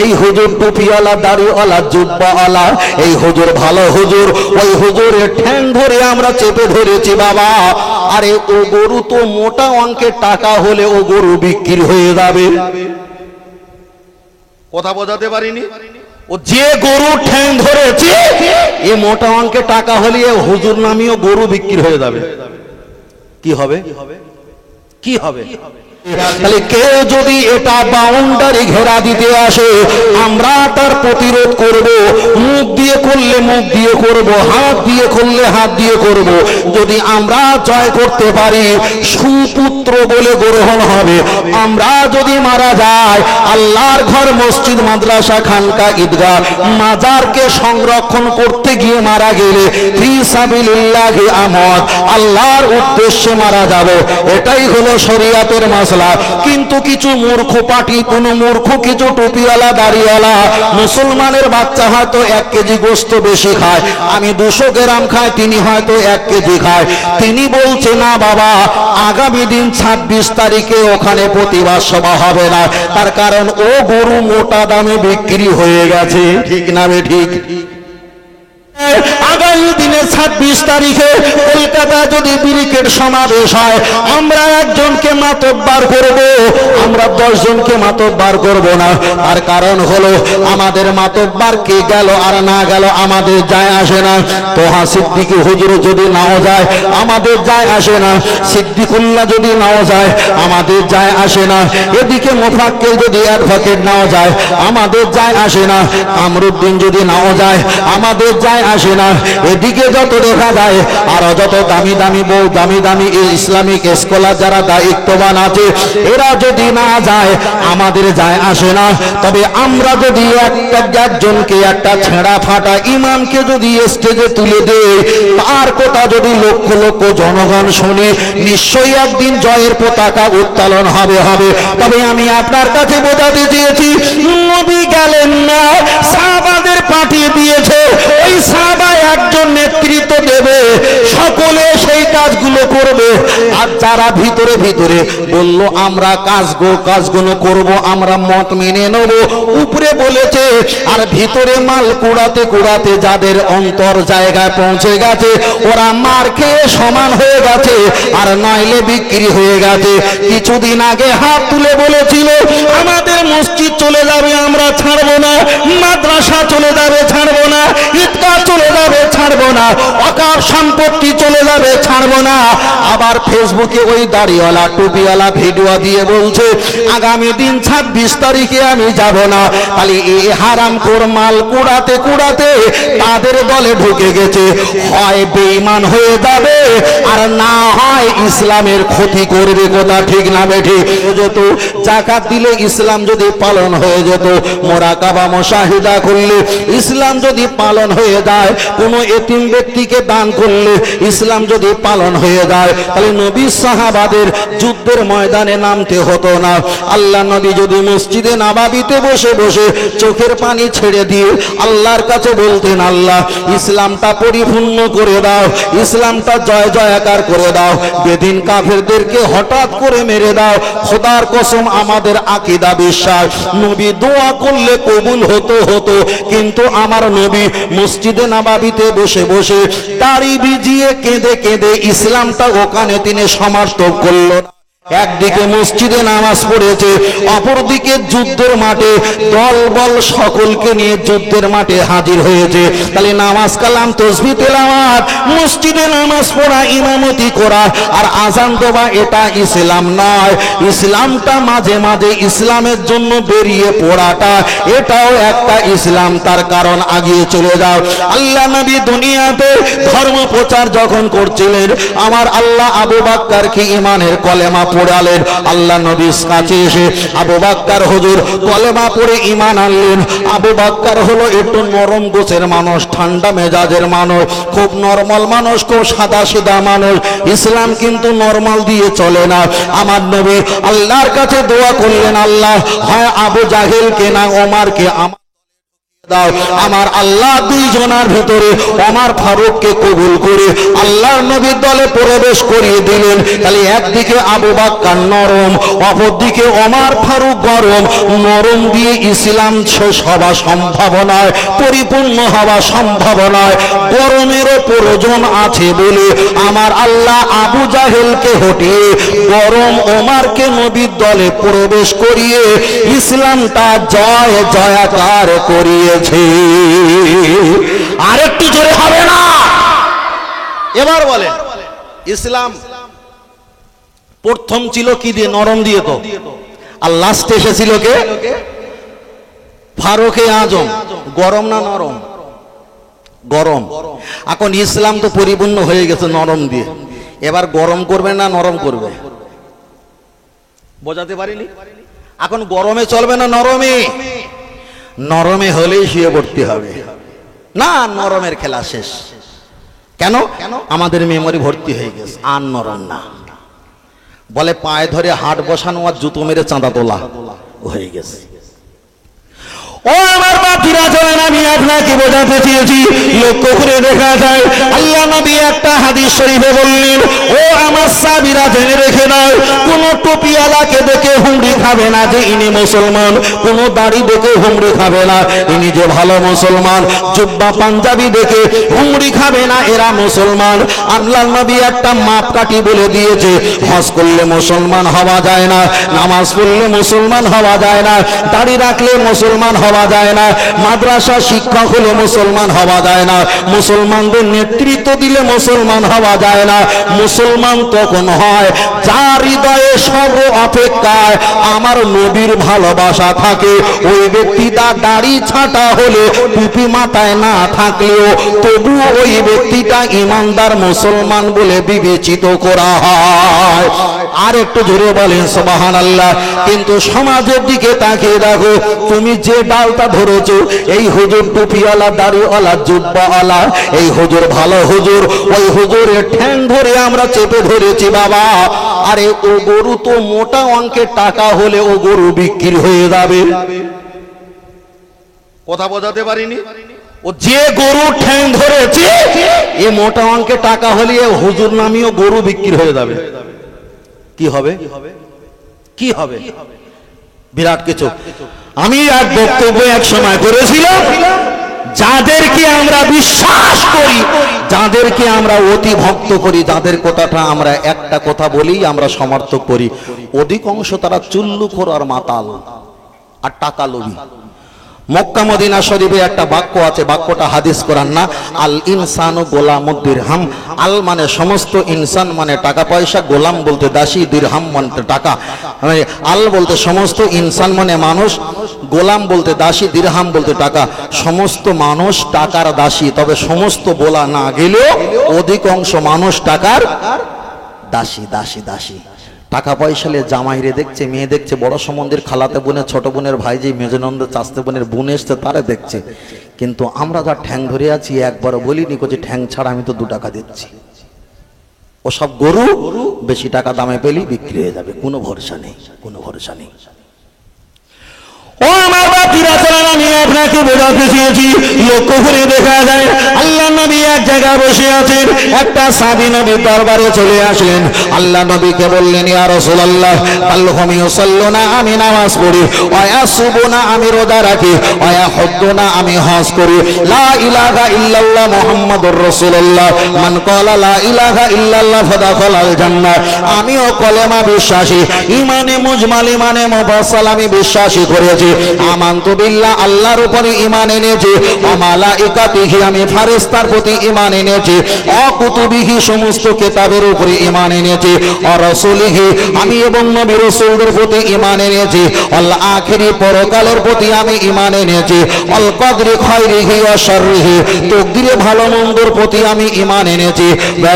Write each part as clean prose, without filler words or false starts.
এই হুজুর টুপিওয়ালা দাড়িওয়ালা জুব্বাওয়ালা এই হুজুর ভালো হুজুর, ওই হুজুরের ঠ্যাং ধরে আমরা চেপে ধরেছি বাবা। আরে ও গরু তো মোটা অঙ্কের টাকা হলে ও গরু বিক্রি হয়ে যাবে। কথা বোঝাতে পারিনি? ও যে গরু ঠ্যাং ধরেছে এ মোটা অঙ্কের টাকা হলে হুজুর নামীয় গরু বিক্রি হয়ে যাবে। কি হবে? কি হবে? তাহলে কেউ যদি এটা বাউন্ডারি ঘেরা দিতে আসে আমরা তার প্রতিরোধ করব। মুখ দিয়ে করলে মুখ দিয়ে করব, হাত দিয়ে করলে হাত দিয়ে করব। যদি আমরা জয় করতে পারি সুপুত্র বলে গ্রহণ হবে। আমরা যদি মারা যাই আল্লাহর ঘর মসজিদ মাদ্রাসা খানকা ঈদগাহ মাজারকে সংরক্ষণ করতে গিয়ে মারা গেলে ফি সাবিলিল্লাহি আমওয়াত, আল্লাহর উদ্দেশ্যে মারা যাব। এটাই হলো শরীয়তের মাসলা। কিন্তু কিছু মূর্খ পার্টি, কোন মূর্খ কিছু টুপিওয়ালা দাড়িওয়ালা মুসলমানের বাচ্চা হয়তো 1 কেজি গোস্ত বেশি খায়, আমি 200 গ্রাম খাই, তিনি হয়তো 1 কেজি খায়। তিনি বলছে না বাবা আগামী দিন 26 তারিখে ওখানে প্রতিবাদ সভা হবে না, তার কারণ ও গরু মোটা দামে বিক্রি হয়ে গেছে। ঠিক না বে ঠিক? আগামী দিনে 26 তারিখে কলকাতায় যদি ব্রিগেড সমাবেশ হয় আমরা একজনকে মাতব্বার করব, আমরা 10 জনকে মাতব্বার করব না। তার কারণ হলো আমাদের মাতব্বার কে গেল আর না গেল আমাদের যায় আসে না। তোহা সিদ্দিকী হুজুর যদি নাও যায় আমাদের যায় আসে না, সিদ্দিকুল্লাহ যদি নাও যায় আমাদের যায় আসে না, এদিকে মোফাক্কেল যদি অ্যাডভোকেট নাও যায় আমাদের যায় আসে না, কামরুদ্দিন যদি নাও যায় আমাদের যায় আসে না। এদিকে যত দেখা যায় আর যত দামি দামি বউ দামি দামি ইসলামিক স্কলার যারা দায়িত্ববান আছে এরা যদি না যায় আমাদের যায় আসে না। তবে আমরা যদি একজনকে একটা ছেঁড়া ফাটা ইমামকে যদি স্টেজে তুলে দেই তার কথা যদি লক্ষ লক্ষ জনগণ শুনে নিশ্চয়ই একদিন জয়ের পতাকা উত্তোলন হবে হবে। তবে আমি আপনার কাছে বোঝাতে চেয়েছি নবী গেলেন না, সাহাবাদের পাঠিয়ে দিয়েছে, ওই সাহাবা একজন নেতৃত্ব দেবে, সকলে সেই কাজগুলো করবে। আর যারা ভিতরে ভিতরে বলল আমরা কাজগুলো করব, আমরা মত মেনে নেব, উপরে বলেছে আর ভিতরে মাল কুড়াতে কুড়াতে যাদের অন্তর জায়গায় পৌঁছে গেছে ওরা মার খেয়ে সমান হয়ে গেছে আর নইলে বিক্রি হয়ে গেছে। কিছুদিন আগে হাত তুলে বলেছিল আমাদের মসজিদ চলে যাবে আমরা ছাড়বো না, মাদ্রাসা চলে যাবে ছাড়বো না, ঈদগাহ চলে যাবে ছাড়বো না, অকার সম্পত্তি চলে যাবে ছাড়বো না। আবার ফেসবুকে ওই দাড়িওয়ালা টুপিওয়ালা ভিডিও দিয়ে বলছে আগামী দিন 26 তারিখে আমি যাব না। তাহলে এই হারামখোর মাল কুড়াতে কুড়াতে তাদের দলে ঢুকে গেছে, হয় বেঈমান হয়ে যাবে আর না হয় ইসলামের ক্ষতি করবে। কথা ঠিক না বেঠি? যেত যাকাত দিলে ইসলাম যদি পালন হয়ে যেত, মোরাকাবা মুশাহিদা করলে ইসলাম যদি পালন হয়ে যায়, কোনো এতিম ব্যক্তিকে দান করলে ইসলাম যদি পালন হয়ে যায়, তাহলে নবী সাহাবাদের যুদ্ধের ময়দানে নামতে হতো না। আল্লাহ নবী যদি মসজিদে নববীতে বসে বসে চোখের পানি ছেড়ে দিয়ে আল্লাহর কাছে বলতেন আল্লাহ ইসলামটা পরিপূর্ণ করে দাও, ইসলামটা জয় জয়কার করে দাও, বেদিন কাফেরদেরকে হঠাৎ করে মেরে দাও, খোদার কসম আমাদের আকীদা বিশ্বাস নবী দোয়া করলে কবুল হতো হতো। কিন্তু আমার নবী মসজিদে নববীতে বসে বসে দাড়ি ভিজিয়ে কেঁদে কেঁদে ইসলামটা ওখানে তিনি সমার্থক করলো। একদিকে মসজিদে নামাজ পড়েছে, অপরদিকে যুদ্ধের মাঠে দল বল সকলকে নিয়ে যুদ্ধের মাঠে হাজির হয়েছে। তাহলে নামাজ কালাম তাসবিহ তেলাওয়াত, মসজিদে নামাজ পড়া, ইমামতি করা আর আযান দেওয়া এটা ইসলাম নয়। ইসলামটা মাঝে মাঝে ইসলামের জন্য বেরিয়ে পড়াটা এটাও একটা ইসলাম। তার কারণ আগিয়ে চলে যাও। আল্লাহ নবী দুনিয়াতে ধর্ম প্রচার যখন করছিলেন আমার আল্লাহ আবু বকরকে ঈমানের কলেমা পড়ালেন। আল্লাহ নবীর কাছে এসে আবু বকর হুজুর কলেমা পড়ে ঈমান আনলেন। আবু বকর হলো একটু নরম গোছের মানুষ, ঠান্ডা মেজাজের মানুষ, খুব নরমাল মানুষ, খুব সাদা সিধা মানুষ। ইসলাম কিন্তু নরমাল দিয়ে চলে না। আমার নবী আল্লাহর কাছে দোয়া করলেন আল্লাহ হয় আবু জাহেলকে না ওমরকে দাও। আমার আল্লাহ দুইজনের ভিতরে ওমর ফারুককে কবুল করে আল্লাহর নবীর দলে প্রবেশ করিয়ে দিলেন। তাহলে একদিকে আবু বকর নরম, অপরদিকে ওমর ফারুক গরম। নরম দিয়ে ইসলাম শেষ হওয়া সম্ভব নয়, পরিপূর্ণ হওয়া সম্ভব নয়। গরমেরও প্রয়োজন আছে বলে আমার আল্লাহ আবু জাহেলকে হটিয়ে গরম ওমরকে নবীর দলে প্রবেশ করিয়ে ইসলামটা জয় জয়াকার করিয়ে। আরেকটু জোরে হবে না? এবার বলে ইসলাম প্রথম ছিল কি দিয়ে? নরম দিয়ে। তো আর লাস্টে এসেছিল কে? ফারুকে আজম। গরম না নরম? গরম। এখন ইসলাম তো পরিপূর্ণ হয়ে গেছে নরম দিয়ে, এবার গরম করবে না নরম করবে? বোঝাতে পারিনি? এখন গরমে চলবে না নরমে? নরমে হলেই শুয়ে পড়তে হবে না, নরমের খেলা শেষ। কেন? আমাদের মেমোরি ভর্তি হয়ে গেছে, আর নরম না। বলে পায়ে ধরে হাট বসানো আর জুতো মেরে চাঁদা তোলা হয়ে গেছে। ও আমার বাতিরা চলেন, আমি আপনাকে বোঝাতে চেয়েছি। লক্ষ্য করে দেখা যায় আল্লাহ নবী একটা হাদিস শরীফে বললেন, ও আমার সাহাবীরা জেনে রেখে নাও, কোন টুপিওয়ালাকে দেখে হুমড়ি খাবে না যে ইনি মুসলমান, কোন দাড়ি দেখে হুমড়ি খাবে না ইনি যে ভালো মুসলমান, জুব্বা পাঞ্জাবি দেখে হুমড়ি খাবে না এরা মুসলমান। আল্লাহ নবী একটা মাপকাঠি বলে দিয়েছে, হজ করলে মুসলমান হওয়া যায় না, নামাজ পড়লে মুসলমান হওয়া যায় না, দাড়ি রাখলে মুসলমান হওয়া যায় না, মাদ্রাসা শিক্ষক হলে মুসলমান হওয়া যায় না, মুসলমানদের নেতৃত্ব দিলে মুসলমান হওয়া যায় না। মুসলমান তখন হয় যার হৃদয়ে সর্ব অপেক্ষায় আমার নবীর ভালোবাসা থাকে। ওই ব্যক্তিটা দাড়ি ছাঁটা হলে, টুপি মাথায় না থাকলেও তবুও ওই ব্যক্তিটা ইমানদার মুসলমান বলে বিবেচিত করা হয়। আর একটু জোরে বলেন সুবহানাল্লাহ। কিন্তু সমাজের দিকে তাকিয়ে দেখো, তুমি যে ডালটা ধরেছো, এই হুজুর টুপিওয়ালা, দাড়িওয়ালা, জুব্বাওয়ালা, এই হুজুর ভালো হুজুর, ওই হুজুরের ঠ্যাং ধরে আমরা চেপে ধরেছি বাবা। আরে ও গরু তো মোটা অঙ্কের টাকা হলে ও গরু বিক্রি হয়ে যাবে। কথা বোঝাতে পারিনি? ও যে গরু ঠ্যাং ধরেছে এ মোটা অঙ্কের টাকা হলে হুজুর নামিও গরু বিক্রি হয়ে যাবে। কি হবে? কি হবে? বিরাট কিছু। আমি এক বক্তব্য এক সময় করেছিলাম, যাদেরকে আমরা বিশ্বাস করি, যাদেরকে আমরা অতি ভক্ত করি, যাদের কথাটা আমরা একটা কথা বলেই আমরা সমর্থক করি, অধিকাংশ তারা চুল্লুখোর আর মাতাল আর টাকা লোভী। মক্কা মদিনা শরীফে একটা বাক্য আছে, বাক্যটা হাদিস কোরআন না। আল ইনসানু গোলামুদ দিরহাম। আল মানে সমস্ত, ইনসান মানে টাকা পয়সা, গোলাম বলতে দাসী, দিরহাম মানে টাকা। আল বলতে সমস্ত, ইনসান মানে মানুষ, গোলাম বলতে দাসী, দিরহাম বলতে টাকা। সমস্ত মানুষ টাকার দাসী, তবে সমস্ত বলা না গেলেও অধিকাংশ মানুষ টাকার দাসী, দাসী, দাসী। টাকা পয়সালে জামাইরে দেখছে, মেয়ে দেখছে, বড় সম্বন্ধের খালাতে বোনের, ছোট বোনের ভাই, যে মেজনন্দের চাচতে বোনের বোন এসছে তারা দেখছে। কিন্তু আমরা যা ঠ্যাং ধরে আছি একবারও বলিনি যে ঠ্যাং ছাড়া আমি তো 2 টাকা দিচ্ছি। ও সব গরু বেশি টাকা দামে পেলি বিক্রি হয়ে যাবে, কোনো ভরসা নেই, কোনো ভরসা নেই। ও আমার বাতিরা চলেন, আমি আপনাকে বোঝাতে চেয়েছি। লক্ষ্য করে দেখা যায় আল্লাহ নবী এক জায়গায় বসে আছেন, একটা সাহাবী নবীর দরবারে চলে আসলেন। আল্লাহ নবীকে বললেন, ইয়া রাসূলুল্লাহ আল্লাহুম ইউসাল্লুনা, আমি নামাজ পড়ি, ওয়া ইয়াসুবুনা, আমি রোজা রাখি, ওয়া ইয়াহুদ্দুনা, আমি হজ করি, লা ইলাহা ইল্লাল্লাহ মুহাম্মাদুর রাসূলুল্লাহ, মান ক্বালা লা ইলাহা ইল্লাল্লাহ ফাদাখালাল জান্নাহ। আমিও কলেমা বিশ্বাসী, ইমানে মুজমাল, ইমানে মুফাসসাল আমি বিশ্বাসী করেছি। আমানতু বিল্লাহ, আল্লাহর উপরে ঈমান এনেছি, ওয়া মালাইকাতিহি, আমি ফেরেশতার প্রতি ঈমান এনেছি, ওয়া কুতুবিহি, সমস্ত কিতাবের উপরে ঈমান এনেছি, ওয়া রাসূলিহি, আমি এবং নবী রাসূলদের প্রতি ঈমান এনেছি, ওয়াল আখিরি, পরকালের প্রতি আমি ঈমান এনেছি, ওয়াল কদরি খায়রিহি ওয়া শাররিহি, তকদিরে ভালো মন্দর প্রতি আমি ঈমান এনেছি।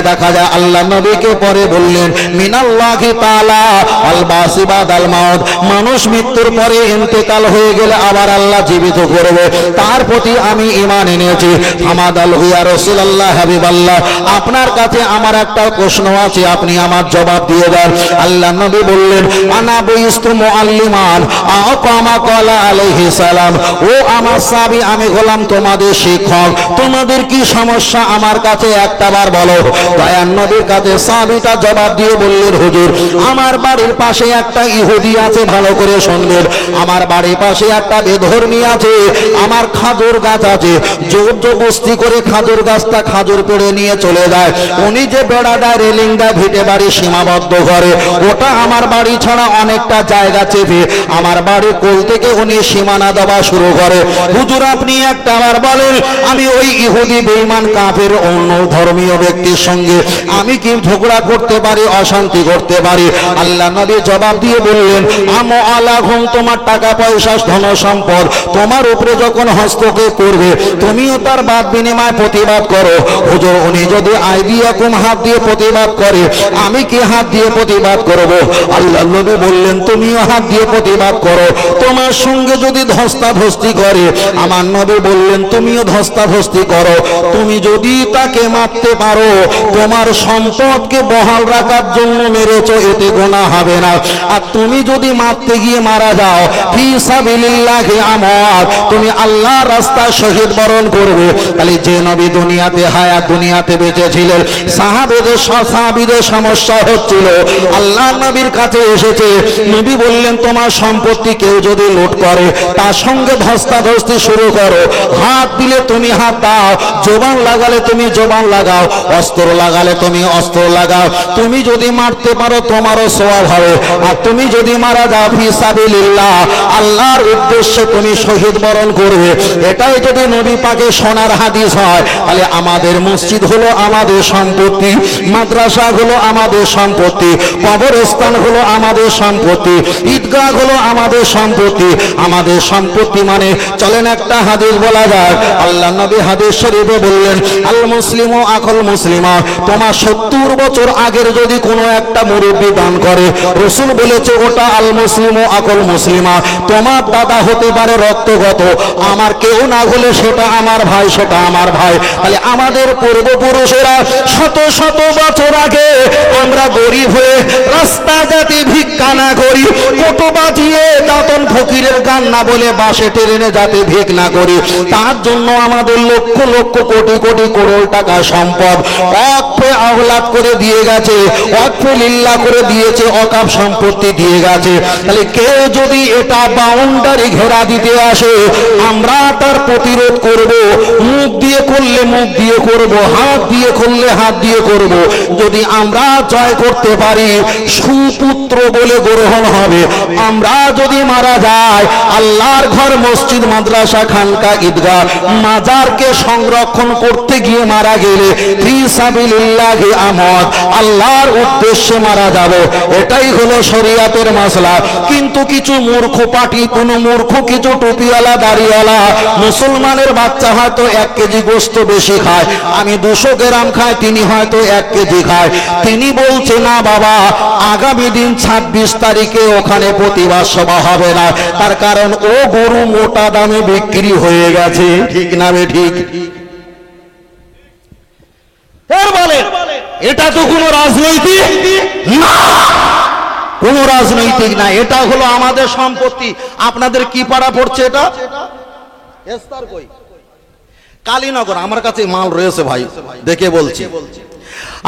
দেখা যায় আল্লাহ নবীকে পরে বললেন, মিনাল্লাহি তাআলা আল বাসি বাদাল মাউত, মানুষ মৃত্যুর পরে ইন্তেকাল হয়ে গেলে আবার আল্লাহ জীবিত করে করবে, তার প্রতি আমি ঈমান এনেছি। হামাদাল ইয়া রাসূলুল্লাহ হাবিবাল্লাহ, আপনার কাছে আমার একটা প্রশ্ন আছে, আপনি আমার জবাব দিয়ে দেন। আল্লাহ নবী বললেন, আনা বুইস্তু মুআল্লিমান আও কামা ক্বালা আলাইহিস সালাম, ও আমার সাহাবী, আমি হলাম তোমাদের শিক্ষক, তোমাদের কি সমস্যা আমার কাছে একটাবার বলো। দয়ার নবীর কাছে সাহাবীটা জবাব দিয়ে বললেন, হুজুর, আমার বাড়ির পাশে একটা ইহুদি আছে, ভালো করে শুনবেন, আমার বাড়ির পাশে একটা বেধর্মী আছে, আমার খাজুর গাছ আছে, জোর জবরদস্তি করে খাজুর গাছটা খাজুর পেড়ে নিয়ে চলে যায়, উনি যে বেড়া দেয়, রেলিং দেয়, ভিটে বাড়ি সীমাবদ্ধ করে, ওটা আমার বাড়ি ছাড়া অনেকটা জায়গা চেপে আমার বাড়ির কোল থেকে উনি সীমানা দেওয়া শুরু করে। হুজুর, আপনি একটা আবার বলেন, আমি ওই ইহুদি বেঈমান কাফের অন্য ধর্মীয় ব্যক্তির সঙ্গে আমি কি ঝগড়া করতে পারি, অশান্তি করতে পারি? আল্লাহ নবী জবাব দিয়ে বললেন, আমো আলাহুম, তোমার টাকা পয়সা ধন সম্পদ তোমার উপরে যখন হস্তক্ষেপ করবে, তুমিও তার বাদ বিনিময় প্রতিবাদ করো। হুজুর, উনি যদি আইদিয়াকুম, হাত দিয়ে প্রতিবাদ করে, আমি কি হাত দিয়ে প্রতিবাদ করব? আল্লাহ নবী বললেন, তুমিও হাত দিয়ে প্রতিবাদ করো। তোমার সঙ্গে যদি ধস্তাধস্তি করে, আমার নবী বললেন, তুমিও ধস্তাধস্তি করো। তুমি যদি তাকে মারতে পারো, তোমার সম্পদকে বহাল রাখার জন্য মেরেছো, এতে গুনাহ হবে না। আর তুমি যদি মারতে গিয়ে মারা যাও, ফি সাবিলিল্লাহি আমওয়াত, তুমি আল্লাহর রাস্তায় শহীদ বরণ করবে। তাহলে যে নবী দুনিয়াতে হায়াত, দুনিয়াতে বেঁচে ছিলেন, সাহাবীদের সমস্যা হচ্ছিল, আল্লাহর নবীর কাছে এসেছে, নবী বললেন, তোমার সম্পত্তি কেউ যদি লুট করে, তার সঙ্গে ধস্তাধস্তি শুরু করো, হাত দিলে তুমি হাত দাও, জবান লাগালে তুমি জবান লাগাও, অস্ত্র লাগালে তুমি অস্ত্র লাগাও, তুমি যদি মারতে পারো তোমারও সওয়াব হবে, আর তুমি যদি মারা যাও ফি সাবিলিল্লাহ, আল্লাহর উদ্দেশ্যে তুমি শহীদ বরণ করবে। এটাই যদি নবী পাকের সোনার হাদিস হয়, তাহলে আমাদের মসজিদ হলো আমাদের সম্পত্তি, মাদ্রাসা হলো আমাদের সম্পত্তি, কবরস্থান হলো আমাদের সম্পত্তি, ঈদগাহ হলো আমাদের সম্পত্তি। আমাদের সম্পত্তি মানে, চলেন একটা হাদিস বলা যায়, আল্লাহ নবী হাদিস শরীফে বললেন, আল মুসলিমু আখুল মুসলিমা, তোমার 70 বছর আগের যদি কোনো একটা মুরব্বী দান করে, রাসূল বলেছে ওটা আল মুসলিমু আখুল মুসলিমা, তোমার দাদা হতে পারে রক্তগত, আমার কেউ না হলে সেটা আমার ভাই, সেটা আমার ভাই। তাহলে আমাদের পূর্বপুরুষেরা শত শত বছর আগে আমরা গরিব হয়ে রাস্তা যাতে ভিক্ষা না করি, কোটো বাজিয়ে দাতন ফকিরের গান না বলে বাসে ট্রেনে যাতে ভিক না করি, তার জন্য আমাদের লক্ষ লক্ষ কোটি কোটি করোড় টাকা সম্পদ ওয়াকফে আওলাদ করে দিয়ে গেছে, ওয়াকফে লিল্লাহ করে দিয়েছে, ওয়াকফ সম্পত্তি দিয়ে গেছে। তাহলে কেউ যদি এটা বাউন্ডারি ঘেরা দিতে আসে, আমরা তার প্রতিরোধ করব, মুখ দিয়ে করলে মুখ দিয়ে করব, হাত দিয়ে করলে হাত দিয়ে করব। যদি আমরা জয় করতে পারি, সুপুত্র বলে গ্রহণ হবে। আমরা যদি মারা যায়, আল্লাহর ঘর, মসজিদ, মাদ্রাসা, খানকা, ঈদগাহ, মাজারকে সংরক্ষণ করতে গিয়ে মারা গেলে ফি সাবিলিল্লাহি আমওয়াত, আল্লাহর উদ্দেশ্যে মারা যাব। এটাই হলো শরীয়তের মাসলা। কিন্তু কিছু মূর্খ পার্টি, কোন মূর্খ কিছু টুপিওয়ালা দাড়িওয়ালা মুসলমানের বাচ্চা হয়তো 1 কেজি গোস্ত বেশি খায়, আমি 200 গ্রাম খাই, তিনি হয়তো 1 কেজি খায়। তিনি বলছে, না বাবা, আগামী দিন 26 তারিখে ওখানে প্রতিবাদ সভা হবে না, তার কারণ ও গরু মোটা দামে বিক্রি হয়ে গেছে। ঠিক না বে ঠিক? বলে এটা তো কোনো রাজনৈতিক না, কোনো রাজনৈতিক না, এটা হলো আমাদের সম্পত্তি। আপনাদের কি পাড়া পড়ছে এটা? কালীনগর। আমার কাছে মাল রয়েছে ভাই, দেখে বলছি।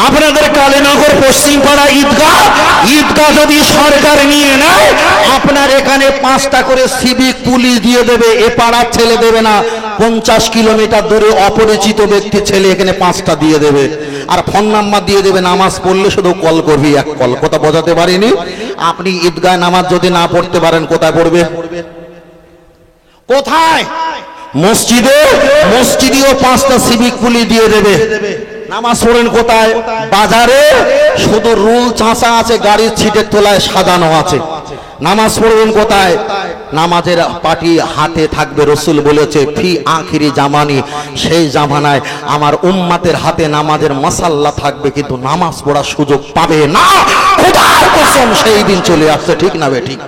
আপনাদের কালীনগর পশ্চিম পাড়া ঈদগাহ, ঈদগাহ যদি সরকার নিয়ে নেয়, আপনার এখানে 5টা করে সিভিক পুলিশ দিয়ে দেবে, এ পাড়ার ছেলে দেবে না, 50 কিলোমিটার দূরে অপরিচিত ব্যক্তি ছেলে এখানে 5টা দিয়ে দেবে, আর ফোন নাম্বার দিয়ে দেবে, নামাজ পড়লে শুধু কল করবি, 1 কল। কথা বোঝাতে পারিনি? আপনি ঈদগাহ নামাজ যদি না পড়তে পারেন, কোথায় পড়বে? কোথায়? মসজিদে। মসজিদেও 5টা সিভিক পুলিশ দিয়ে দেবে। নামাজ পড়েন কোথায়? বাজারে। শুধু রুল চাঁচা আছে, গাড়ির ছিটের তলায় সাজানো আছে। নামাজ পড়বেন কোথায়? নামাজের পাটি হাতে থাকবে। রাসূল বলেছে, ফি আখিরি জামানি, সেই জামানায় আমার উম্মতের হাতে নামাজের মাসাল্লা থাকবে, কিন্তু নামাজ পড়ার সুযোগ পাবে না। খোদার কসম, সেই দিন চলে আসছে। ঠিক না বে ঠিক?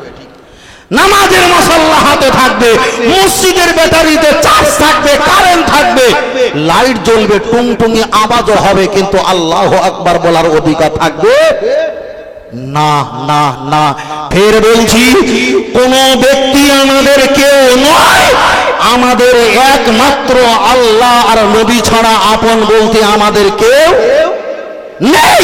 নামাজের মুসল্লা হাতে থাকবে, মসজিদের ব্যাটারিতে চার্জ থাকবে, কারেন্ট থাকবে, লাইট জ্বলবে, টুংটুঙি আওয়াজও হবে, কিন্তু আল্লাহু আকবার বলার অধিকার থাকবে না, না, না। ফের বলছি, কোন ব্যক্তি আমাদের কেউ নয়, আমাদের একমাত্র আল্লাহ আর নবী ছাড়া আপন বলতে আমাদের কেউ নেই।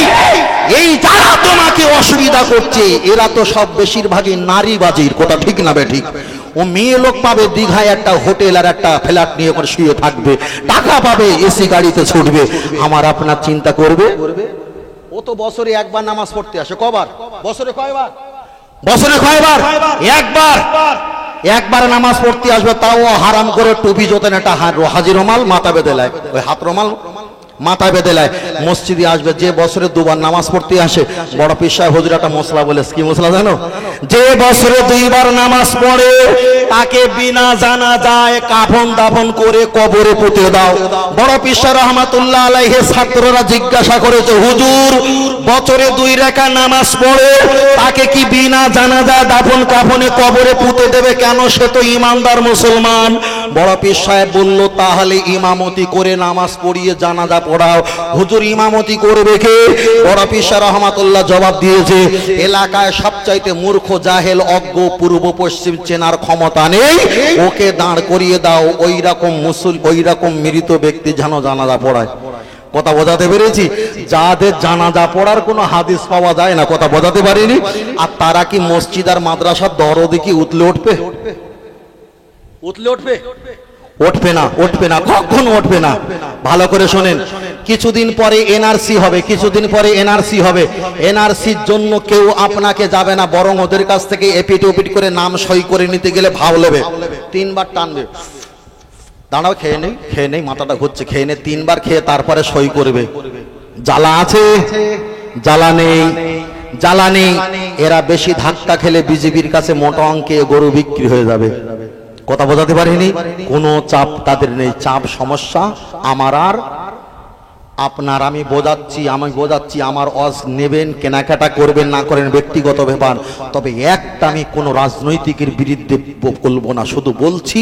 এই যারা তোমাকে অসুবিধা করছে, এরা তো সব বেশিরভাগই নারীবাজির কথা, ঠিক না বে ঠিক? ও মেয়ে লোক পাবে দীঘায় একটা হোটেল আর একটা ফ্ল্যাট নিয়ে করে শুয়ে থাকবে, টাকা পাবে, এসি গাড়িতে ছুটবে। আমার আপনার চিন্তা করবে? ও তো বছরে একবার নামাজ পড়তে আসে। কবার? বছরে কয়বার? বছরে কয়বার? একবার। একবার নামাজ পড়তে আসবে, তাও হারাম করে টুপি জোতেন, একটা হাজি রুমাল মাথা বেঁধে নেয়, ওই হাত রুমাল মাথা বেঁধে নেয়, মসজিদে আসবে। যে বছরে দুবার নামাজ পড়তে আসে, বড় পীর সাহেব হুজুর একটা মশলা বলে, কি মশলা জানো? যে বছরে দুইবার নামাজ পড়ে তাকে বিনা জানাজায় কাফন দাফন করে কবরে পুঁতে দাও। বড় পীর সাহেব রহমাতুল্লাহ আলাইহি ছাত্ররা জিজ্ঞাসা করেছে, হুজুর বছরে 2 রাকাত নামাজ পড়ে তাকে কি বিনা জানাজায় দাফন কাফনে কবরে পুঁতে দেবে কেন? সে তো ইমানদার মুসলমান। বড় পীর সাহেব বলল, তাহলে ইমামতি করে নামাজ পড়িয়ে জানাজা পড়াও। হুজুর ইমামতি করবে কে? বড় পীর সাহেব রহমাতুল্লাহ জবাব দিয়েছে, এলাকায় সবচাইতে মূর্খ জাহেল অজ্ঞ পূর্ব পশ্চিম চেনার ক্ষমতা নেই, ওকে দাঁড় করিয়ে দাও, ওই রকম মৃত ব্যক্তি যেন জানাজা পড়ায়। কথা বোঝাতে পেরেছি? যাদের জানাজা পড়ার কোনো হাদিস পাওয়া যায় না, কথা বোঝাতে পারিনি? আর তারা কি মসজিদ আর মাদ্রাসার দরদে কি উতলে উঠবে? উতলে উঠবে? উঠবে না, উঠবে না, কখনো উঠবে না। ভালো করে শোনেন, কিছুদিন পরে এনআরসি হবে, কিছুদিন পরে এনআরসি হবে। এনআরসির জন্য কেউ আপনাকে যাবে না, বরং ওদের কাছ থেকে এপিট ওপিট করে নাম সই করে নিতে গেলে ভাও নেবে, 3 বার টানবে। দাঁড়াও, খেয়ে নেই, খেয়ে নেই, মাথাটা ঘুরছে, খেয়ে নে, 3 বার খেয়ে তারপরে সই করবে। জ্বালা আছে? জ্বালা নেই, জ্বালা নেই। এরা বেশি ধাক্কা খেলে বিজেপির কাছে মোটা অঙ্কে গরু বিক্রি হয়ে যাবে। কথা বোঝাতে পারিনি? কোনো চাপ তাদের নেই। চাপ সমস্যা আমার আর আপনার। আমি বোঝাচ্ছি, আমার অজ নেবেন, কেনাকাটা করবেন না করেন ব্যক্তিগত ব্যাপার। তবে একটা আমি কোনো রাজনৈতিকের বিরুদ্ধে বলবো না, শুধু বলছি,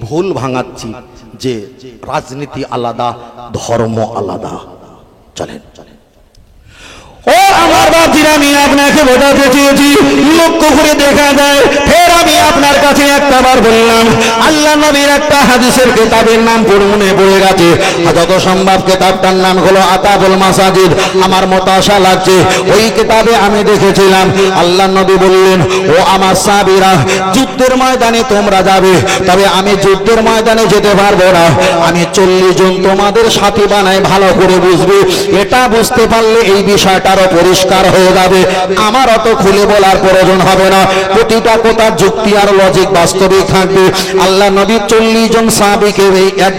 ভুল ভাঙাচ্ছি যে রাজনীতি আলাদা, ধর্ম আলাদা। চলেন চলেন। ও আমার বাপজিরা, আমি আপনাকে বোঝাতে চেয়েছি, লক্ষ্য করে দেখা যায়। ফের আমি আপনার কাছে একটা বার বললাম, আল্লাহ নবীর একটা হাদিসের কিতাবের নাম মনে পড়ে গেছে, যত সম্ভব কিতাবটার নাম হলো আতাবুল মাসাজিদ। আমার মত আশা লাগছে, ওই কিতাবে আমি দেখেছিলাম আল্লাহ নবী বললেন, ও আমার সাহাবীরা, যুদ্ধের ময়দানে তোমরা যাবে, তবে আমি যুদ্ধের ময়দানে যেতে পারবো না। আমি 40 জন তোমাদের সাথী বানাই, ভালো করে বুঝবে। এটা বুঝতে পারলে এই বিষয়টা পরিষ্কার হয়ে যাবে। আমার অত খুলে বলার প্রয়োজন হবে না, প্রতিটা কথা যুক্তি আর লজিক বাস্তবিক থাকবে। আল্লাহ নবী 40 জন সাহাবীকে এক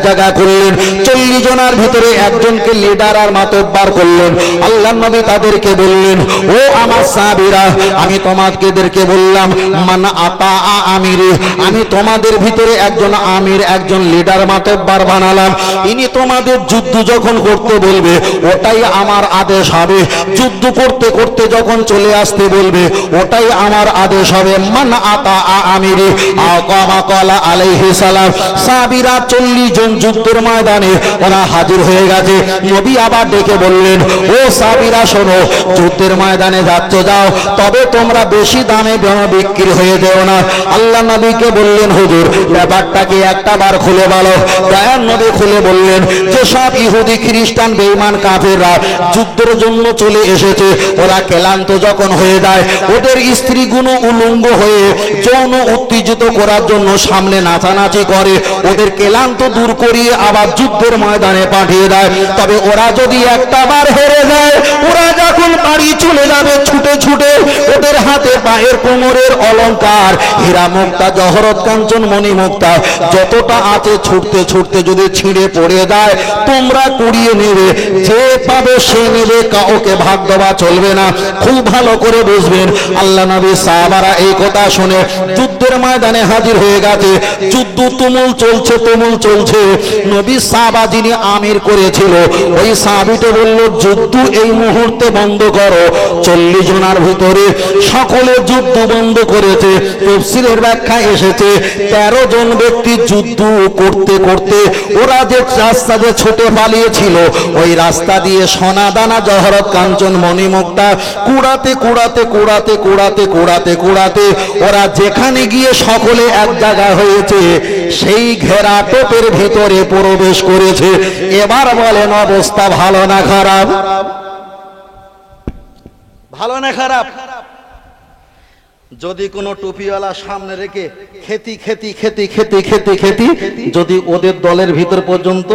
জায়গা করলেন, 40 জনের ভিতরে একজনকে লিডার আর মাতব্বার করলেন। আল্লাহ নবী তাদেরকে বললেন, ও আমার সাহাবীরা, আমি তোমাদেরকে বললাম, মান আতা আমিরি, আমি তোমাদের ভিতরে একজন আমির, একজন লিডার মাতব্বার বানালাম। ইনি তোমাদের যুদ্ধ যখন করতে বলবে, ওটাই আমার আদেশ হবে। যুদ্ধ করতে করতে যখন চলে আসতে বলবে, ওটাই আমার আদেশ হবে। মান আতা আমিরি আকামা ক্বালা আলাইহিস সালাম। সাহাবীরা 40 জন যুদ্ধের ময়দানে ওরা হাজির হয়ে গেছে। নবী আবার ডেকে বললেন, ও সাহাবীরা শোনো, যুদ্ধের ময়দানে যাচ্ছ যাও, তবে তোমরা বেশি দামে বিক্রি হয়ে যেও না। আল্লাহ নবীকে বললেন, হুজুর ব্যাপারটাকে একটা বার খুলে বলো। দয়ার নবী খুলে বললেন, যে সব ইহুদি খ্রিস্টান বেঈমান কাফেররা যুদ্ধের জন্য চলে এসেছে, ওরা ক্লান্ত যখন হয়ে যায়, ওদের স্ত্রীগুলো উলঙ্গ হয়ে যৌন উত্তেজিত করার জন্য সামনে নাচানাচি করে, ওদের ক্লান্ত দূর করিয়ে আবার যুদ্ধের ময়দানে পাঠিয়ে দেয়। তবে ওরা যদি একটা বার হেরে যায়, ওরা যখন বাড়ি চলে যাবে ছুটে ছুটে, ওদের হাতে পায়ের কোমরের অলংকার, হীরা মুক্তা, জহরত কাঞ্চন, মণি মুক্তা যতটা আছে, ছুটতে ছুটতে যদি ছিঁড়ে পড়ে যায়, তোমরা কুড়িয়ে নেবে, যে পাবে সে নেবে, কাউকে ভাগ দেওয়া চলবে না। খুব ভালো করে বুঝবেন। আল্লাহ নবী সাহাবারা এই কথা শুনে যুদ্ধের ময়দানে হাজির হয়ে গেছে। গেছে, যুদ্ধ তুমুল চলছে। নবী সাহাবা যিনি আমির করেছিল ওই সাহাবীটা বলল, যুদ্ধ এই মুহূর্তে বন্ধ করো। 40 জনের ভিতরে সকলে যুদ্ধ বন্ধ করেছে। তাফসীরের ব্যাখ্যা এসেছে 13 জন ব্যক্তি যুদ্ধ করতে করতে ওরা যে রাস্তা দিয়ে ছুটে পালিয়েছিল ওই রাস্তা দিয়ে সোনা দানা জহরত কাঞ্চন মণিমুক্তা কুড়াতে ওরা যেখানে গিয়ে সকলে এক জায়গা হয়েছে সেই ঘেরা টোপের ভিতরে প্রবেশ করেছে। এবার বলেন অবস্থা ভালো না খারাপ? ভালো না খারাপ? যদি কোনো টুপিওয়ালা সামনে রেখে খেতি যদি ওদের দলের ভিতর পর্যন্ত,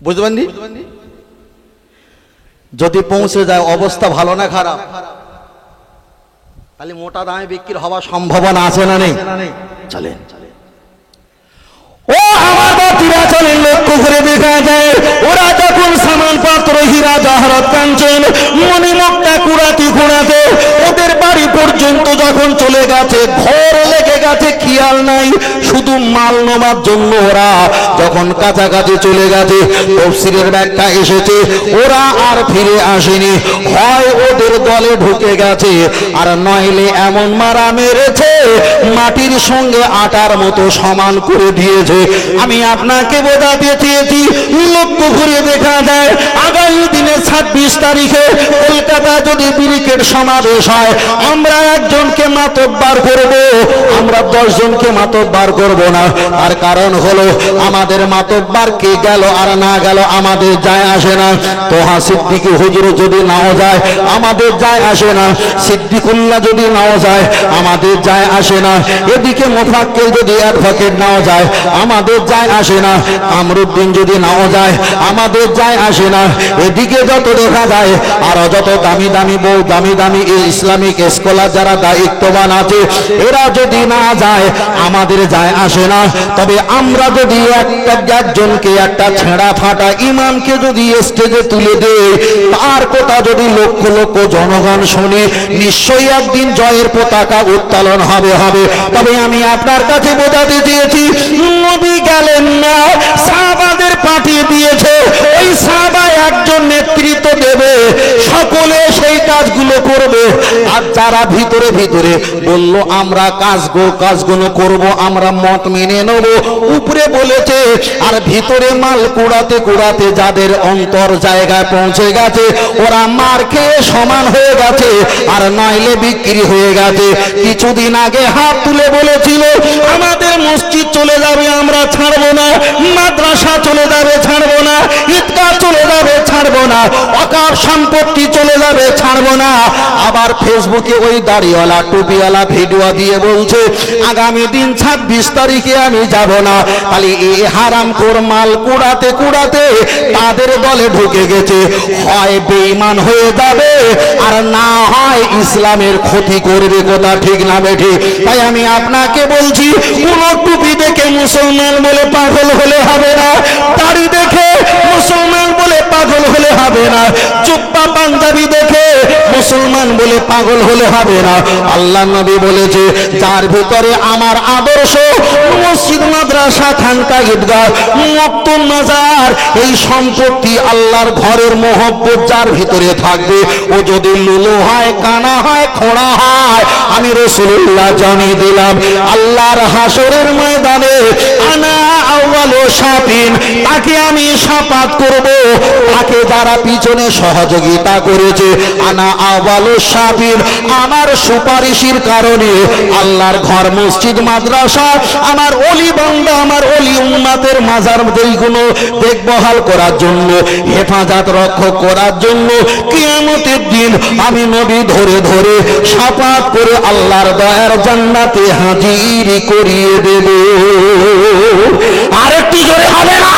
বুঝবেন নি, যদি পৌঁছে যায় অবস্থা ভালো না খারাপ? তাহলে মোটা দামে বিক্রি হওয়ার সম্ভাবনা আছে না নেই? চলেন ও আমার বাতিরা, চলেন লক্ষ্য করে দেখা যায় ওরা যখন সামানপত্র হীরা জহরত কাঞ্চন মণিমুক্তা কুড়াতে ওদের বাড়ি পর্যন্ত যখন চলে গেছে, ঘর লেগে গেছে, খেয়াল নাই, শুধু মাল নেওয়ার জন্য ওরা যখন কাছাকাছি চলে গেছে, তাফসীরের ব্যাখ্যা এসেছে ওরা আর ফিরে আসেনি। হয় ওদের দলে ঢুকে গেছে, আর নইলে এমন মারা মেরেছে মাটির সঙ্গে আটার মতো সমান করে দিয়েছে। আমি আপনাকে বোঝাতে চেয়েছি, লক্ষ্য করে দেখা যায় আগামী দিনে 26 তারিখে কলকাতা যদি ব্রিগেড সমাবেশ হয়, আমরা একজনকে মাতব্বর করব, আমরা 10 জনকে মাতব্বর করব না। আর কারণ হলো আমাদের মাতব্বর কে গেল আর না গেল আমাদের যায় আসে না। তোহা সিদ্দিকী হুজুর যদি নাও যায় আমাদের যায় আসে না, সিদ্দিকুল্লাহ যদি নাও যায় আমাদের যায় আসে না, এদিকে মুফাক্কির যদি অ্যাডভোকেট নাও যায় আমাদের যায় আসে না, কামরুদ্দিন যদি নাও যায় আমাদের যায় আসে না, এদিকে যত দেখা যায় আর যত দামি বউ দামি ইসলামিক স্কলার যারা দায়িত্ববান আছে এরা যদি না যায় আমাদের যায় আসে না। তবে আমরা যদি একজনকে একটা ছেঁড়া ফাটা ইমামকে যদি স্টেজে তুলে দেই, তার কথা যদি লক্ষ লক্ষ জনগণ শুনে, নিশ্চয়ই একদিন জয়ের পতাকা উত্তোলন হবে। তবে আমি আপনার কাছে বোঝাতে চেয়েছি, নবী গেলেন না, সাহাবাদের পাঠিয়ে দিয়েছে, ওই সাহাবা একজন নেতৃত্ব দেবে, সকলে সেই কাজগুলো করবে। আর যারা ভিতরে বলল আমরা কাজগুলো করব, আমরা মত মেনে নেব, উপরে বলেছে, আর ভিতরে মাল কুড়াতে যাদের অন্তর জায়গায় পৌঁছে গেছে ওরা মার খেয়ে সমান হয়ে গেছে, আর নইলে বিক্রি হয়ে গেছে। কিছুদিন আগে হাত তুলে বলেছিল আমাদের মসজিদ চলে যাবে আমরা ছাড়বো না, মাদ্রাসা চলে যাবে ছাড়বো না, ঈদগাহ চলে যাবে ছাড়বো না, ওয়াকফ সম্পত্তি চলে যাবে ছাড়বো না। আবার ফেসবুকে ওই দাড়িওয়ালা টুপিওয়ালা ভিডিও দিয়ে বলছে আগামী দিন 26 তারিখে আমি যাব না। তাহলে এই হারামখোর মাল কুড়াতে তাদের দলে ঢুকে গেছে, হয় বেঈমান হয়ে যাবে আর না হয় ইসলামের ক্ষতি করবে। কথা ঠিক না বেঠি? তাই আমি আপনাকে বলছি, কোন টুপি দেখে মুসলমান বলে পাগল হলে হবে না, দাড়ি দেখে মুসলমান বলে পাগল হলে হবে না, জুব্বা পাঞ্জাবি দেখে মুসলমান বলে পাগল হলে হবে না। আল্লাহ নবী বলেছে যার ভিতরে আমার আদর্শ, মসজিদ মাদ্রাসা খানকা ঈদগাহ মক্তব মাজার এই সম্পত্তি আল্লাহর ঘরের মহব্বত যার ভিতরে থাকবে, ও যদি লুলু হয়, কানা হয়, খোঁড়া হয়, আমি রাসূলুল্লাহ জানিয়ে দিলাম আল্লাহর হাসরের ময়দানে আনা আউয়ালু শাফিন, তাকে আমি শাফাত করব। তাকে যারা পিছনে সহযোগিতা করেছে, আনা আউয়ালু শাফিন, আমার সুপারিশের কারণে আল্লাহর ঘর মসজিদ মাদ্রাসা আমার ওলি বান্দা আমার ওলি উম্মতের মাজার যেইগুলো দেখভাল করার জন্য, হেফাজত রক্ষা করার জন্য কিয়ামতের দিন আমি নবী ধরে শাফাত করে আল্লাহর দয়ার জান্নাতে হাজির করিয়ে দেব। আরেকটু জোরে হবে না?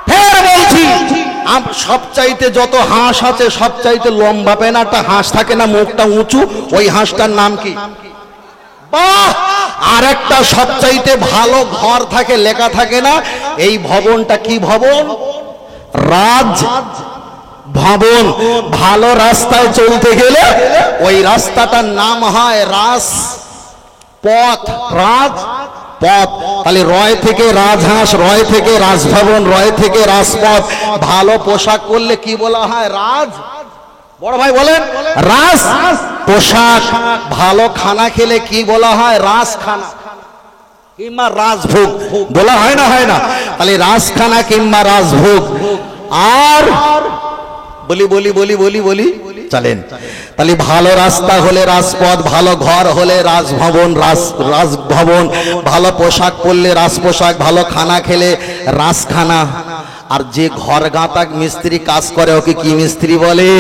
ফের বলছি, সবচাইতে যত হাঁস আছে সবচাইতে লম্বা পেনা একটা হাঁস থাকে না, মুখটা উঁচু, ওই হাঁসটার নাম কি? বাহ! আর একটা সবচাইতে ভালো ঘর থাকে, লেখা থাকে না এই ভবনটা কি ভবন? রাজ ভবন। ভালো রাস্তায় চলতে গেলে ওই রাস্তাটার নাম হয় পথ, রাজ পথ, তাহলে রয় থেকে রাজহাঁস, রয় থেকে রাজভবন, রয় থেকে রাজপথ। ভালো পোশাক পরলে কি বলা হয়? রাজ। বড় ভাই বলেন, রাজ পোশাক। ভালো খানা খেলে কি বলা হয়? রাজখানা কিংবা রাজভোগ বলা হয় না, হয় না? তাহলে রাজখানা কিংবা রাজভোগ। আর বলি বলি বলি বলি বলি চলেন, তাহলে ভালো রাস্তা হলে রাজপথ, ভালো ঘর হলে রাজভবন, রাজভবন, ভালো পোশাক পরলে রাজপোশাক, ভালো খানা খেলে রাজখানা। আর যে ঘর গাঁথা মিস্ত্রি কাজ করে ওকে কি মিস্ত্রি বলে?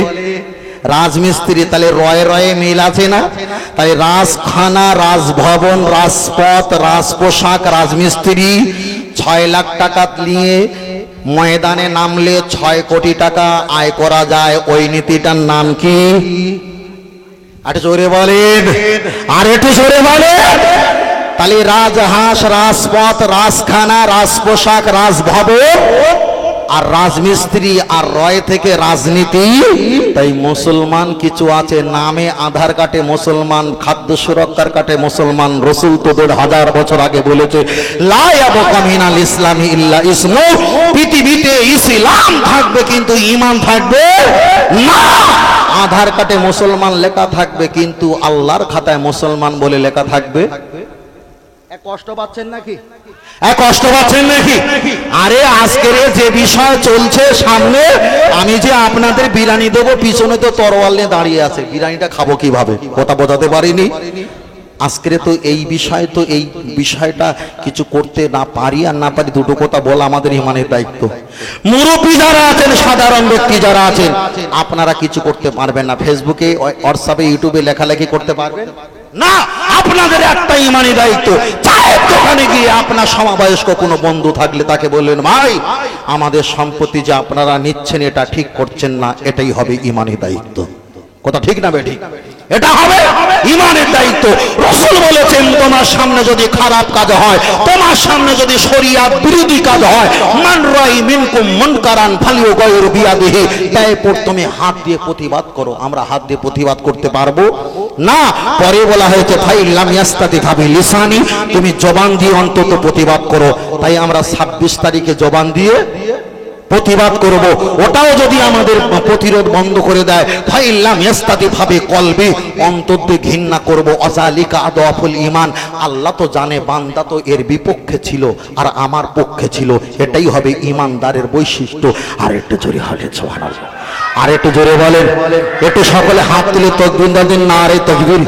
রাজমিস্ত্রি। তাহলে রয়ে রয়ে মিল আছে না? তাই রাজখানা, রাজভবন, রাজপথ, রাজপোশাক, রাজমিস্ত্রি। 6 লাখ টাকা নিয়ে ময়দানে নামলে 6 কোটি টাকা আয় করা যায়। ওই নীতিটার নাম কি? আরে জোরে বলেন, আর একটু জোরে বলেন। তাহলে রাজহাঁস, রাজপথ, রাজখানা, রাজপোশাক, রাজভবন আর রাজমিস্ত্রি, আর রয় থেকে রাজনীতি। তাই মুসলমান কিছু আছে নামে, আধার কার্ডে মুসলমান, খাদ্য সুরক্ষার কার্ডে মুসলমান। রসুল তো 1000 বছর আগে বলেছে, লা ইয়াবকা মিনাল ইসলামি ইল্লা ইসমু। পৃথিবীতে ইসলাম থাকবে কিন্তু ঈমান থাকবে না। আধার কার্ডে মুসলমান লেখা থাকবে কিন্তু আল্লাহর খাতায় মুসলমান বলে লেখা থাকবে। কষ্ট পাচ্ছেন নাকি? কষ্ট পাচ্ছেন নাকি? আরে আজকের যে বিষয় চলছে সামনে, আমি যে আপনাদের বিরিয়ানি দেবো, পিছনে তো তরোয়াল নিয়ে দাঁড়িয়ে আছে। বিরিয়ানিটা খাবো কিভাবে? কথা বোঝাতে পারিনি। আজকের তো এই বিষয়, তো এই বিষয়টা কিছু করতে না পারি আর না পারি, দুটো কথা বলা আমাদের ইমানের দায়িত্ব। মুরব্বী যারা আছেন, সাধারণ ব্যক্তি যারা আছেন, আপনারা কিছু করতে পারবেন না। ফেসবুকে, হোয়াটসঅ্যাপে, ইউটিউবে লেখালেখি করতে পারবেন না। আপনাদের একটা ইমানি দায়িত্ব, চায়ের দোকানে গিয়ে আপনার সমবয়স্ক কোনো বন্ধু থাকলে তাকে বললেন, ভাই আমাদের সম্পত্তি যে আপনারা নিচ্ছেন এটা ঠিক করছেন না, এটাই হবে ইমানি দায়িত্ব। কথা ঠিক না বেঠিক? এটা হবে ইমানের দায়িত্ব। রাসূল বলেছেন, তোমার সামনে যদি খারাপ কাজ হয়, তোমার সামনে যদি শরিয়ত বিরোধী কাজ হয়, মান রাই মিনকুম মুনকারান ফালিয়ুগাইর বিয়াদিহি, তারপর তুমি হাত দিয়ে প্রতিবাদ করো। আমরা হাত দিয়ে প্রতিবাদ করতে পারবো না। পরে বলা হয়েছে ফাইল্লাম ইয়াস্তাতি ফাবি লিসানি, তুমি জবান দিয়ে অন্তত প্রতিবাদ করো। তাই আমরা 26 তারিখে জবান দিয়ে প্রতিবাদ করব। ওটাও যদি আমাদের প্রতিরোধ বন্ধ করে দেয়, ফাইল্লাম ইয়াস্তাতি ফাবি কলবি, অন্তত ঘৃণা করব। অজালিকা আদওয়াফুল ঈমান, আল্লাহ তো জানে বান্দা তো এর বিপক্ষে ছিল আর আমার পক্ষে ছিল। এটাই হবে ঈমানদারের বৈশিষ্ট্য। আর একটু জোরে হলে সুবহানাল্লাহ, আর একটু জোরে বলেন। একটু সকলে হাত তুলে তাকবীর দিন, নারে তাকবীর।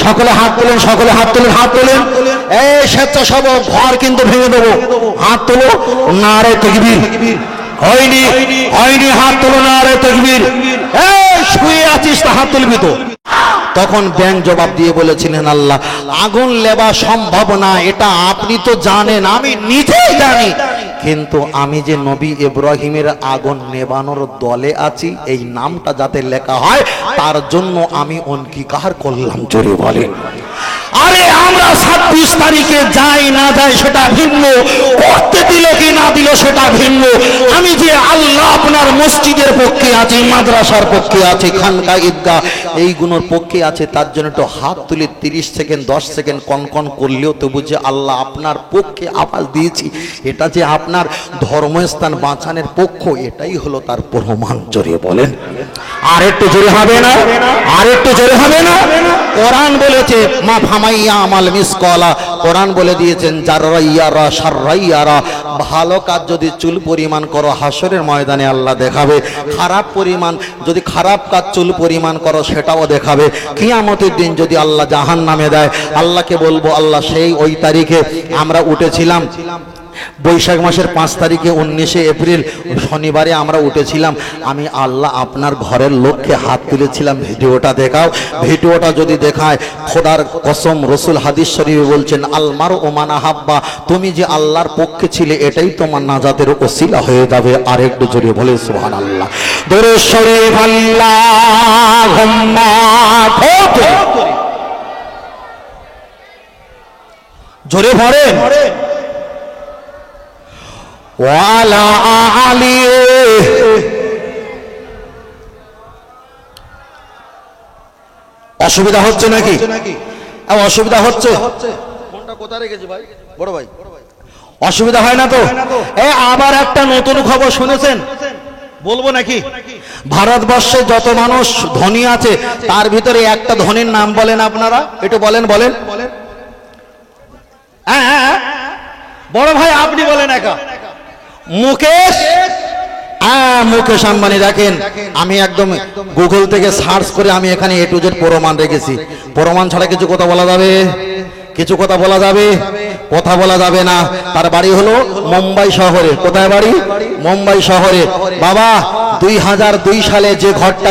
সকলে হাত তুলেন, সকলে হাত তুলেন, হাত তুলেন। এই স্বেচ্ছাসেবক ঘর কিন্তু ভেঙে দেবো। হাত তুলো, নারে তাকবীর। হয়নি হয়নি, হাত তুলো, নারে তাকবীর। এই শুয়ে আছিস তা হাত তুলবি তো। তখন ব্যাং জবাব দিয়ে বলেছিলেন, আল্লাহ আগুন লেবা সম্ভব না, এটা আপনি তো জানেন, আমি নিজেই জানি, কিন্তু আমি যে নবী ইব্রাহিমের আগুন নেবানোর দলে আছি, এই নামটা যাতে লেখা হয় তার জন্য আমি অঙ্গীকার করলাম। জোরে বলে। আরে আমরা 26 তারিখে যাই না যাই সেটা ভিন্ন, করতে দিল কি না দিল সেটা ভিন্ন। আমি যে আল্লাহ আপনার মসজিদের পক্ষে আছি, মাদ্রাসার পক্ষে আছে, খানকা ঈদগাহ এইগুলোর পক্ষে আছে, তার জন্য একটু হাত তুলে 30 সেকেন্ড 10 সেকেন্ড কনকন করলেও তো বুঝে আল্লাহ আপনার পক্ষে আওয়াজ দিয়েছি, এটা যে আপনার ধর্মস্থান বাঁচানোর পক্ষ, এটাই হলো তার প্রমাণ। জোরে বলেন। আর একটু জোরে হবে না? আর একটু জোরে হবে না? কোরআন বলেছে মা ফামাইয়া আমাল মিসকলা, কোরআন বলে দিয়েছেন জাররাইয়ারা শাররাইয়ারা, ভালো কাজ যদি চুল পরিমাণ করো হাসরের ময়দানে আল্লাহ দেখাবে, খারাপ পরিমাণ যদি খারাপ কাজ চুল পরিমাণ করো সেটাও দেখাবে। কিয়ামতের দিন যদি আল্লাহ জাহান্নামে দেয়, আল্লাহকে বলবো আল্লাহ সেই ওই তারিখে আমরা উঠেছিলাম, বৈশাখ মাসের 5 তারিখে 19 এপ্রিল শনিবারে আমরা উঠেছিলাম, আমি আল্লাহ আপনার ঘরের লোককে হাত তুলেছিলাম, ভিডিওটা দেখাও। ভিডিওটা যদি দেখায়, খোদার কসম রসুল হাদিস শরীফে বলছেন আলমার ওমান আহাব্বা, তুমি যে আল্লাহর পক্ষে ছিলে এটাই তোমার নাজাতের ওসিলা হয়ে যাবে। আর একটু জোরে বলে সুবহানাল্লাহ। দরুদ শরীফ আল্লাহুম্মা জোরে পড়েন। ওয়ালা আলী, অসুবিধা হচ্ছে নাকি? অসুবিধা হচ্ছে? ফোনটা কোথায় রেখেছি ভাই, বড় ভাই? অসুবিধা হয় না তো? আবার একটা নতুন খবর শুনেছেন, বলবো নাকি? ভারতবর্ষে যত মানুষ ধনী আছে তার ভিতরে একটা ধনীর নাম বলেন আপনারা, একটু বলেন বলেন। হ্যাঁ বড় ভাই আপনি বলেন একা। মুকেশ। মুকেশ আম্বানি। দেখেন আমি একদম গুগল থেকে সার্চ করে আমি এখানে A to Z প্রমাণ রেখেছি। প্রমাণ ছাড়া কিছু কথা বলা যাবে? কিছু কথা বলা যাবে? কথা বলা যাবে না। তার বাড়ি হলো মুম্বাই শহরে। কোথায় বাড়ি? মুম্বাই শহরে। বাবা 2002 সালে যে ঘরটা